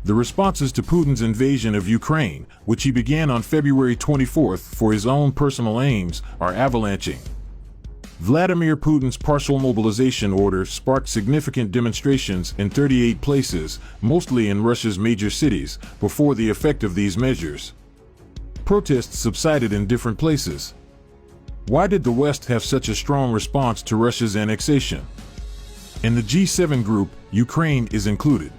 The responses to Putin's invasion of Ukraine, which he began on February 24 for his own personal aims, are avalanching. Vladimir Putin's partial mobilization order sparked significant demonstrations in 38 places, mostly in Russia's major cities, before the effect of these measures. Protests subsided in different places. Why did the West have such a strong response to Russia's annexation? In the G7 group, Ukraine is included.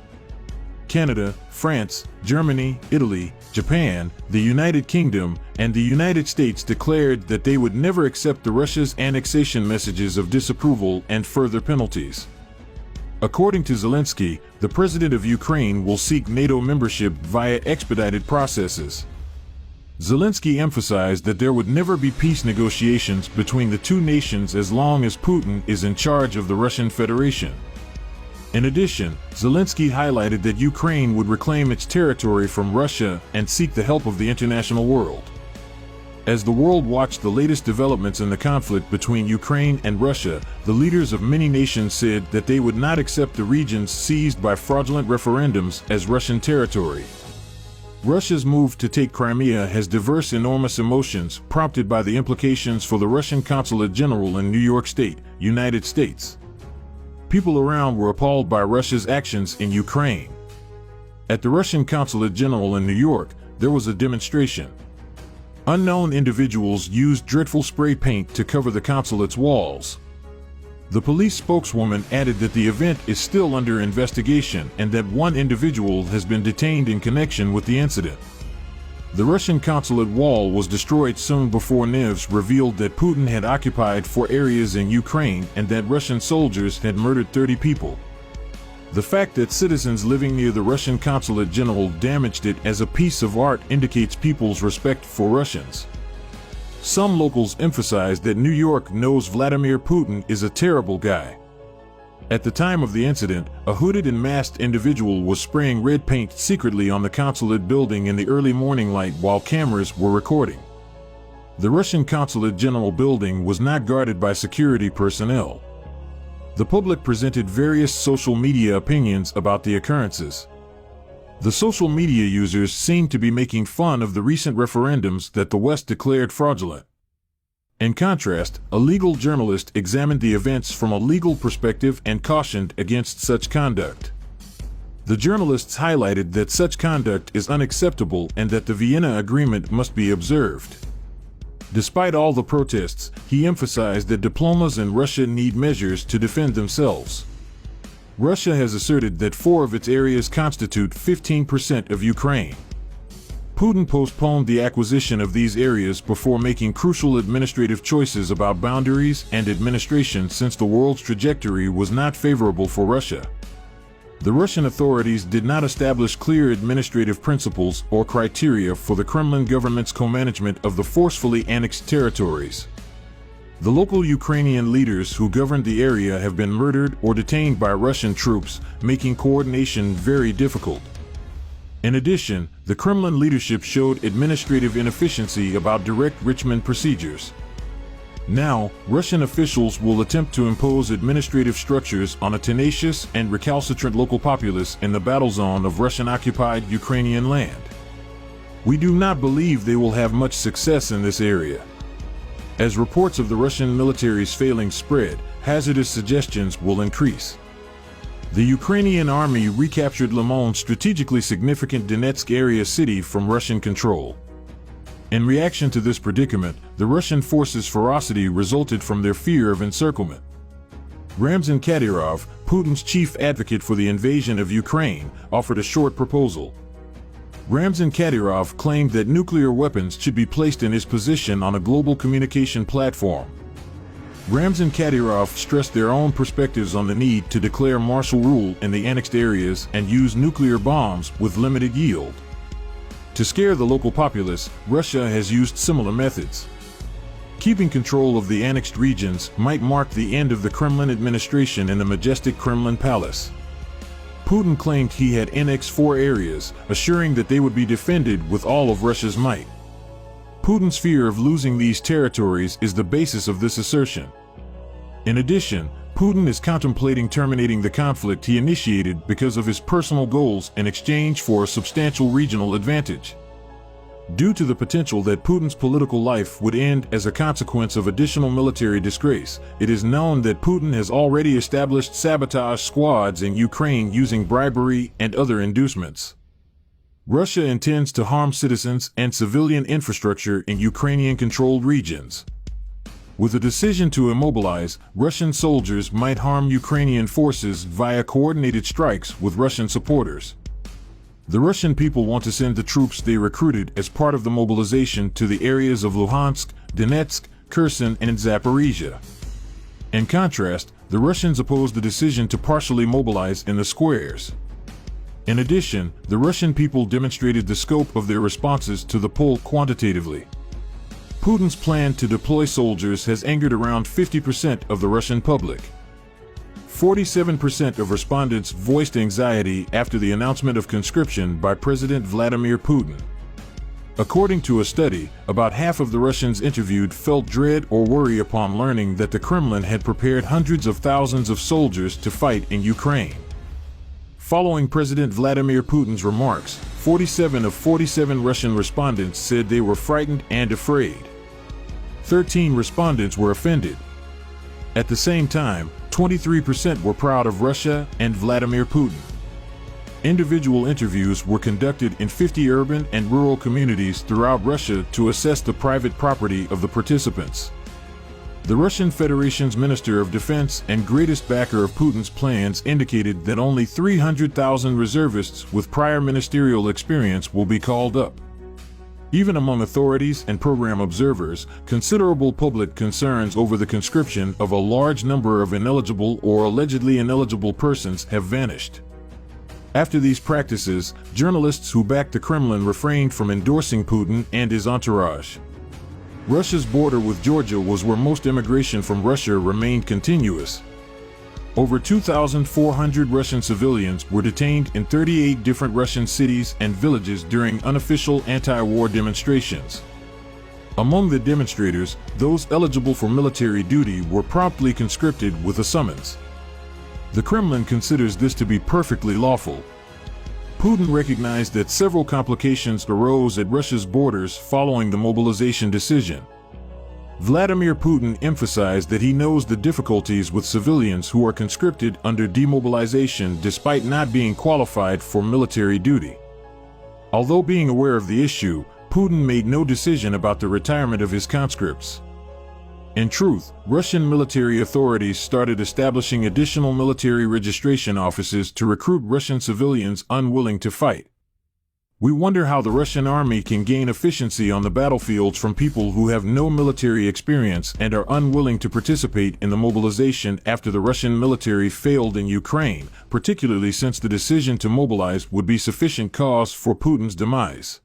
Canada, France, Germany, Italy, Japan, the United Kingdom, and the United States declared that they would never accept the Russia's annexation messages of disapproval and further penalties. According to Zelensky, the president of Ukraine will seek NATO membership via expedited processes. Zelensky emphasized that there would never be peace negotiations between the two nations as long as Putin is in charge of the Russian Federation. In addition, Zelensky highlighted that Ukraine would reclaim its territory from Russia and seek the help of the international world. As the world watched the latest developments in the conflict between Ukraine and Russia, the leaders of many nations said that they would not accept the regions seized by fraudulent referendums as Russian territory. Russia's move to take Crimea has diverse enormous emotions, prompted by the implications for the Russian Consulate General in New York State, United States. People around were appalled by Russia's actions in Ukraine. At the Russian Consulate General in New York, there was a demonstration. Unknown individuals used dreadful spray paint to cover the consulate's walls. The police spokeswoman added that the event is still under investigation and that one individual has been detained in connection with the incident. The Russian consulate wall was destroyed soon before news revealed that Putin had occupied 4 areas in Ukraine and that Russian soldiers had murdered 30 people. The fact that citizens living near the Russian consulate general damaged it as a piece of art indicates people's respect for Russians. Some locals emphasized that New York knows Vladimir Putin is a terrible guy. At the time of the incident, a hooded and masked individual was spraying red paint secretly on the consulate building in the early morning light while cameras were recording. The Russian consulate general building was not guarded by security personnel. The public presented various social media opinions about the occurrences. The social media users seemed to be making fun of the recent referendums that the West declared fraudulent. In contrast, a legal journalist examined the events from a legal perspective and cautioned against such conduct. The journalists highlighted that such conduct is unacceptable and that the Vienna Agreement must be observed. Despite all the protests, he emphasized that diplomas in Russia need measures to defend themselves. Russia has asserted that 4 of its areas constitute 15% of Ukraine. Putin postponed the acquisition of these areas before making crucial administrative choices about boundaries and administration since the world's trajectory was not favorable for Russia. The Russian authorities did not establish clear administrative principles or criteria for the Kremlin government's co-management of the forcefully annexed territories. The local Ukrainian leaders who governed the area have been murdered or detained by Russian troops, making coordination very difficult. In addition, the Kremlin leadership showed administrative inefficiency about direct enrichment procedures. Now, Russian officials will attempt to impose administrative structures on a tenacious and recalcitrant local populace in the battle zone of Russian-occupied Ukrainian land. We do not believe they will have much success in this area. As reports of the Russian military's failing spread, hazardous suggestions will increase. The Ukrainian army recaptured Le Monde's strategically significant Donetsk area city from Russian control. In reaction to this predicament, the Russian forces' ferocity resulted from their fear of encirclement. Ramzan Kadyrov, Putin's chief advocate for the invasion of Ukraine, offered a short proposal. Ramzan Kadyrov claimed that nuclear weapons should be placed in his position on a global communication platform. Ramzan Kadyrov stressed their own perspectives on the need to declare martial rule in the annexed areas and use nuclear bombs with limited yield. To scare the local populace, Russia has used similar methods. Keeping control of the annexed regions might mark the end of the Kremlin administration in the majestic Kremlin palace. Putin claimed he had annexed 4 areas, assuring that they would be defended with all of Russia's might. Putin's fear of losing these territories is the basis of this assertion. In addition, Putin is contemplating terminating the conflict he initiated because of his personal goals in exchange for a substantial regional advantage. Due to the potential that Putin's political life would end as a consequence of additional military disgrace, it is known that Putin has already established sabotage squads in Ukraine using bribery and other inducements. Russia intends to harm citizens and civilian infrastructure in Ukrainian-controlled regions. With a decision to immobilize, Russian soldiers might harm Ukrainian forces via coordinated strikes with Russian supporters. The Russian people want to send the troops they recruited as part of the mobilization to the areas of Luhansk, Donetsk, Kherson, and Zaporizhia. In contrast, the Russians oppose the decision to partially mobilize in the squares. In addition, the Russian people demonstrated the scope of their responses to the poll quantitatively. Putin's plan to deploy soldiers has angered around 50% of the Russian public. 47% of respondents voiced anxiety after the announcement of conscription by President Vladimir Putin. According to a study, about half of the Russians interviewed felt dread or worry upon learning that the Kremlin had prepared hundreds of thousands of soldiers to fight in Ukraine. Following President Vladimir Putin's remarks, 47 of 47 Russian respondents said they were frightened and afraid. 13 respondents were offended. At the same time, 23% were proud of Russia and Vladimir Putin. Individual interviews were conducted in 50 urban and rural communities throughout Russia to assess the private property of the participants. The Russian Federation's Minister of Defense and greatest backer of Putin's plans indicated that only 300,000 reservists with prior ministerial experience will be called up. Even among authorities and program observers, considerable public concerns over the conscription of a large number of ineligible or allegedly ineligible persons have vanished. After these practices, journalists who backed the Kremlin refrained from endorsing Putin and his entourage. Russia's border with Georgia was where most immigration from Russia remained continuous. Over 2,400 Russian civilians were detained in 38 different Russian cities and villages during unofficial anti-war demonstrations. Among the demonstrators, those eligible for military duty were promptly conscripted with a summons. The Kremlin considers this to be perfectly lawful. Putin recognized that several complications arose at Russia's borders following the mobilization decision. Vladimir Putin emphasized that he knows the difficulties with civilians who are conscripted under demobilization despite not being qualified for military duty. Although being aware of the issue, Putin made no decision about the retirement of his conscripts. In truth, Russian military authorities started establishing additional military registration offices to recruit Russian civilians unwilling to fight. We wonder how the Russian army can gain efficiency on the battlefields from people who have no military experience and are unwilling to participate in the mobilization after the Russian military failed in Ukraine, particularly since the decision to mobilize would be sufficient cause for Putin's demise.